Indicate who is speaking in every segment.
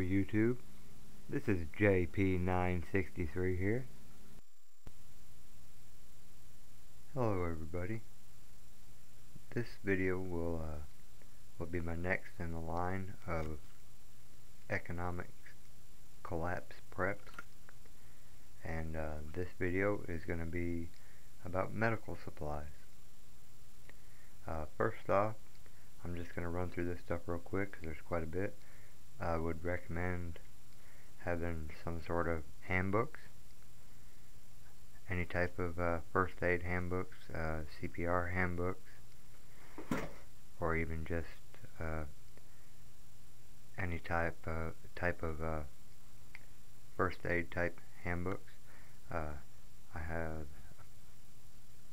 Speaker 1: YouTube. This is JP963 here. Hello everybody. This video will be my next in the line of economic collapse preps, and this video is going to be about medical supplies. First off, I'm just going to run through this stuff real quick because there's quite a bit. I would recommend having some sort of handbooks, any type of first aid handbooks, CPR handbooks, or even just any type of first aid type handbooks. I have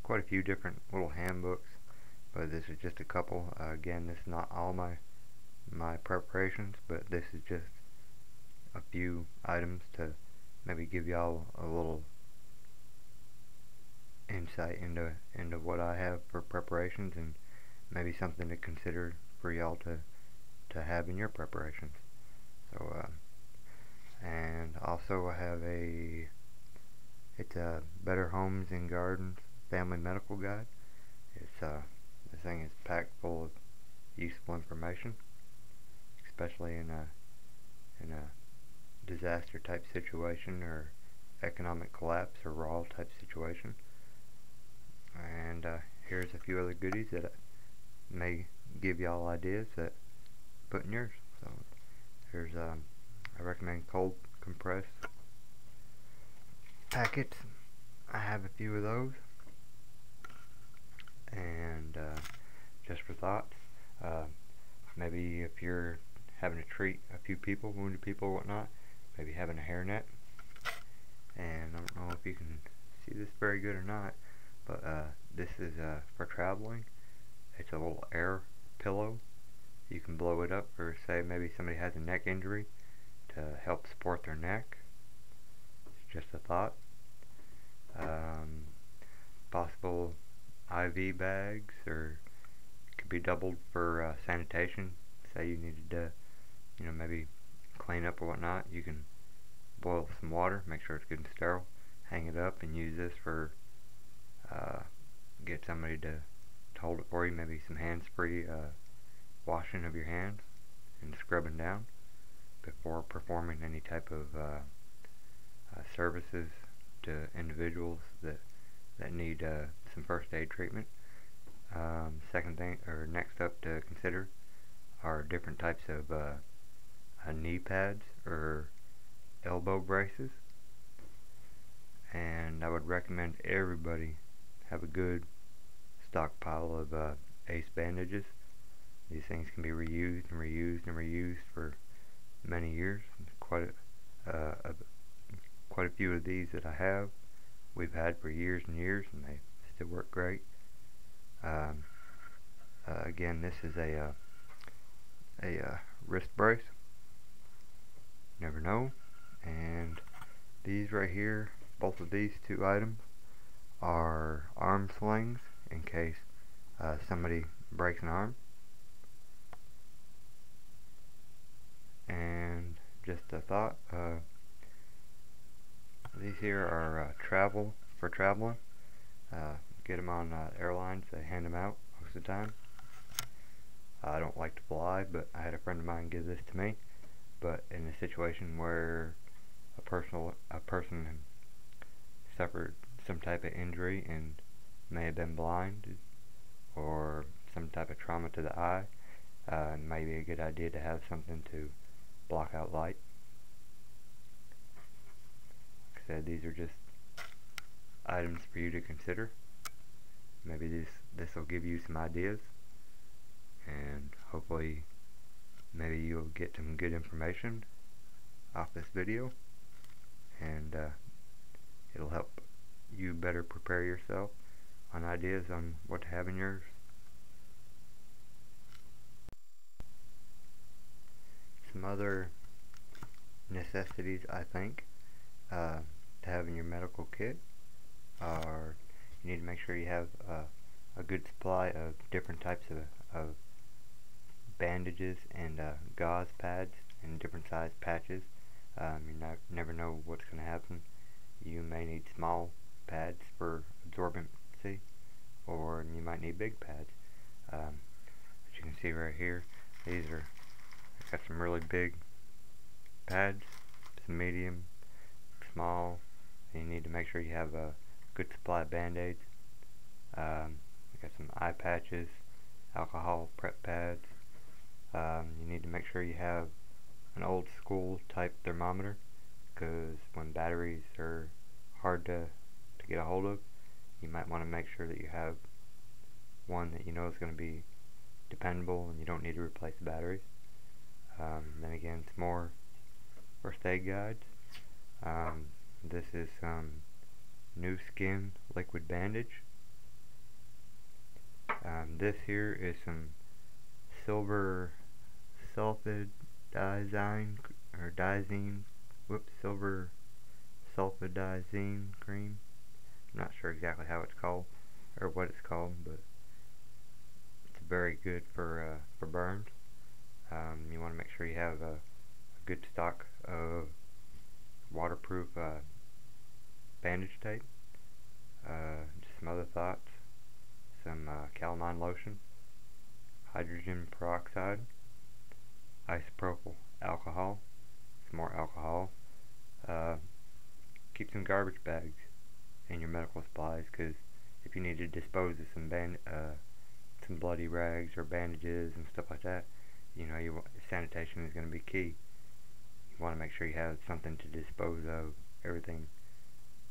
Speaker 1: quite a few different little handbooks, but this is just a couple. Again, this is not all my preparations, but this is just a few items to maybe give y'all a little insight into what I have for preparations, and maybe something to consider for y'all to have in your preparations. So and also I have it's a Better Homes and Gardens Family Medical Guide. It's this thing is packed full of useful information, especially in a disaster type situation or economic collapse or raw type situation. And here's a few other goodies that may give y'all ideas that put in yours. So here's I recommend cold compressed packets. I have a few of those, and just for thoughts, maybe if you're having to treat a few people, wounded people or whatnot, maybe having a hairnet. And I don't know if you can see this very good or not, but this is for traveling. It's a little air pillow. You can blow it up, or say maybe somebody has a neck injury, to help support their neck. It's just a thought. Possible IV bags, or it could be doubled for sanitation. Say you needed to, maybe clean up or whatnot. You can boil some water, make sure it's good and sterile, hang it up, and use this for get somebody to hold it for you. Maybe some hands-free washing of your hands and scrubbing down before performing any type of services to individuals that need some first aid treatment. Second thing, or next up to consider, are different types of knee pads or elbow braces. And I would recommend everybody have a good stockpile of ACE bandages. These things can be reused and reused and reused for many years. Quite a few of these that I have, we've had for years and years, and they still work great. Again, this is a wrist brace. Never know. And these right here, both of these two items, are arm slings in case somebody breaks an arm. And just a thought, these here are for traveling. Get them on airlines. They hand them out most of the time. I don't like to fly, but I had a friend of mine give this to me. But in a situation where a person suffered some type of injury and may have been blind, or some type of trauma to the eye, it may be a good idea to have something to block out light. Like I said, these are just items for you to consider. Maybe this will give you some ideas, and hopefully maybe you'll get some good information off this video, and it'll help you better prepare yourself on ideas on what to have in yours. Some other necessities, I think, to have in your medical kit are, you need to make sure you have a good supply of different types of bandages and gauze pads in different size patches. You never know what's going to happen. You may need small pads for absorbency, or you might need big pads. As you can see right here, these are, I've got some really big pads, some medium, small, and you need to make sure you have a good supply of band-aids. We got some eye patches, alcohol prep pads. You need to make sure you have an old school type thermometer, because when batteries are hard to get a hold of, you might want to make sure that you have one that you know is going to be dependable and you don't need to replace the batteries. Then again, some more first aid guides. This is some New Skin liquid bandage. This here is some silver sulfadizine silver sulfadizine cream. I'm not sure exactly how it's called or what it's called, but it's very good for burns. You want to make sure you have a good stock of waterproof bandage tape. Just some other thoughts: some calamine lotion, hydrogen peroxide, isopropyl alcohol, some more alcohol. Keep some garbage bags in your medical supplies, because if you need to dispose of some bloody rags or bandages and stuff like that, you know, sanitation is going to be key. You want to make sure you have something to dispose of everything,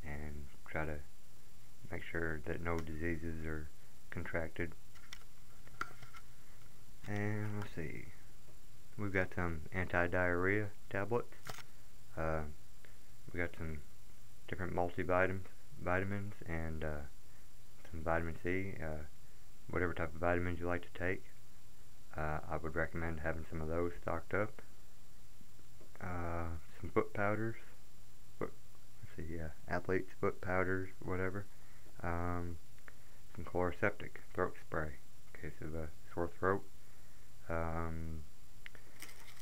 Speaker 1: and try to make sure that no diseases are contracted. And let's see, we've got some anti-diarrhea tablets. We got some different multivitamins and some vitamin C. Whatever type of vitamins you like to take, I would recommend having some of those stocked up. Some foot powders. Athlete's foot powders, whatever. Some chloroseptic throat spray in case of a sore throat.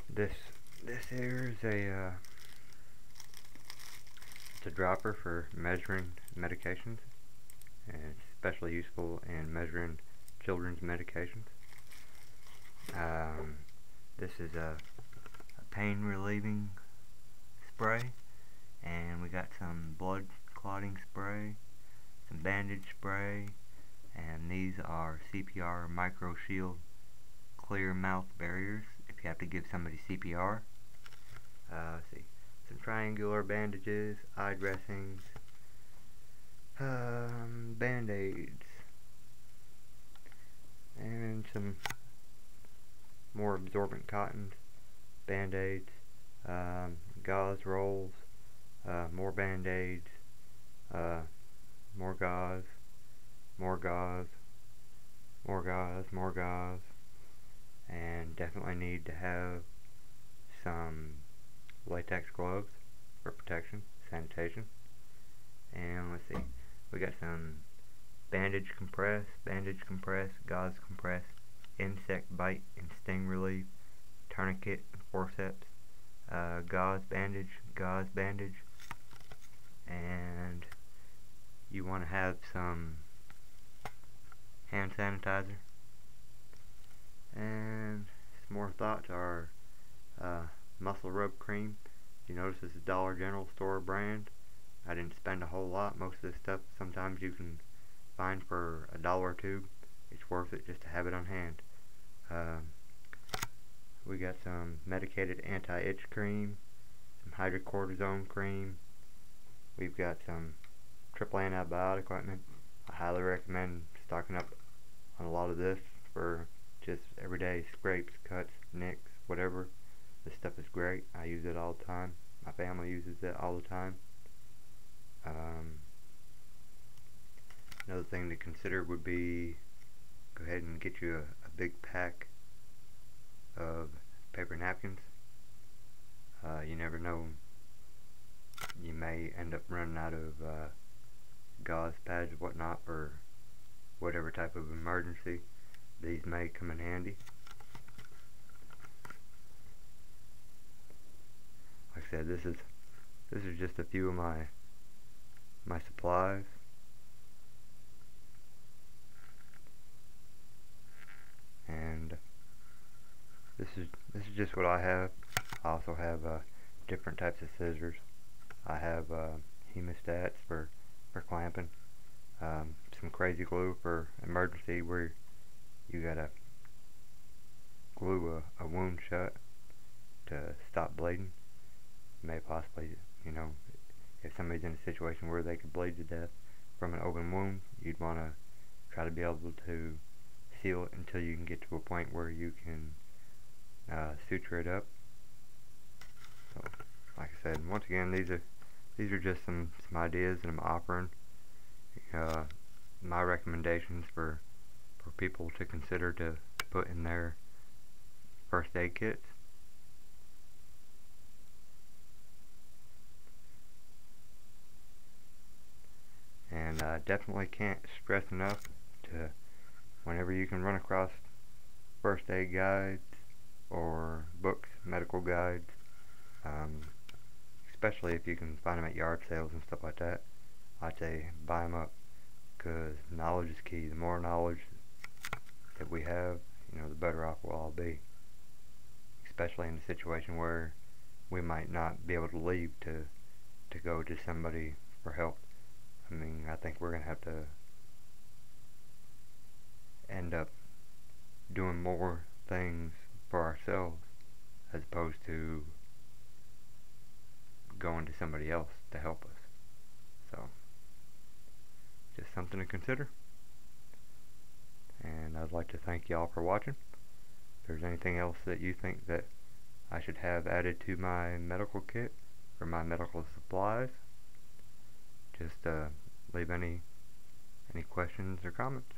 Speaker 1: This here is it's a dropper for measuring medications, and it's especially useful in measuring children's medications. This is a pain relieving spray, and we got some blood clotting spray, some bandage spray, and these are CPR micro shield clear mouth barriers if you have to give somebody CPR. Let's see, some triangular bandages, eye dressings, band-aids, and some more absorbent cottons, band-aids, gauze rolls, more band-aids, more gauze, more gauze, more gauze, more gauze, and definitely need to have some latex gloves for protection, sanitation. And let's see, we got some bandage compress, gauze compress, insect bite and sting relief, tourniquet and forceps, gauze bandage, and you want to have some hand sanitizer. And some more thoughts are muscle rub cream. You notice this is Dollar General store brand. I didn't spend a whole lot. Most of this stuff sometimes you can find for $1 or $2. It's worth it just to have it on hand. We got some medicated anti-itch cream, some hydrocortisone cream. We've got some triple antibiotic ointment. I highly recommend stocking up on a lot of this for just everyday scrapes, cuts, nicks, whatever. This stuff is great. I use it all the time. My family uses it all the time. Another thing to consider would be go ahead and get you a big pack of paper napkins. You never know, you may end up running out of gauze pads or whatnot for whatever type of emergency. These may come in handy. I said, this is just a few of my supplies. And this is just what I have. I also have different types of scissors. I have hemostats for clamping, some crazy glue for emergency where you gotta glue a wound shut to stop bleeding. May possibly, you know, if somebody's in a situation where they could bleed to death from an open wound, you'd want to try to be able to seal it until you can get to a point where you can suture it up. So, like I said, once again, these are just some ideas that I'm offering. My recommendations for people to consider to put in their first aid kits. And I definitely can't stress enough to, whenever you can run across first aid guides or books, medical guides, especially if you can find them at yard sales and stuff like that, I'd say buy them up, because knowledge is key. The more knowledge that we have, you know, the better off we'll all be, especially in a situation where we might not be able to leave to go to somebody for help. I mean, I think we're going to have to end up doing more things for ourselves as opposed to going to somebody else to help us. So, just something to consider. And I'd like to thank y'all for watching. If there's anything else that you think that I should have added to my medical kit or my medical supplies, just leave any questions or comments.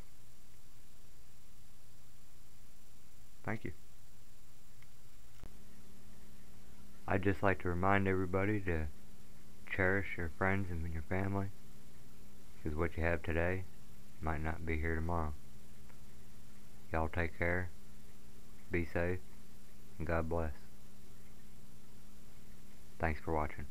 Speaker 1: Thank you. I'd just like to remind everybody to cherish your friends and your family, because what you have today might not be here tomorrow. Y'all take care, be safe, and God bless. Thanks for watching.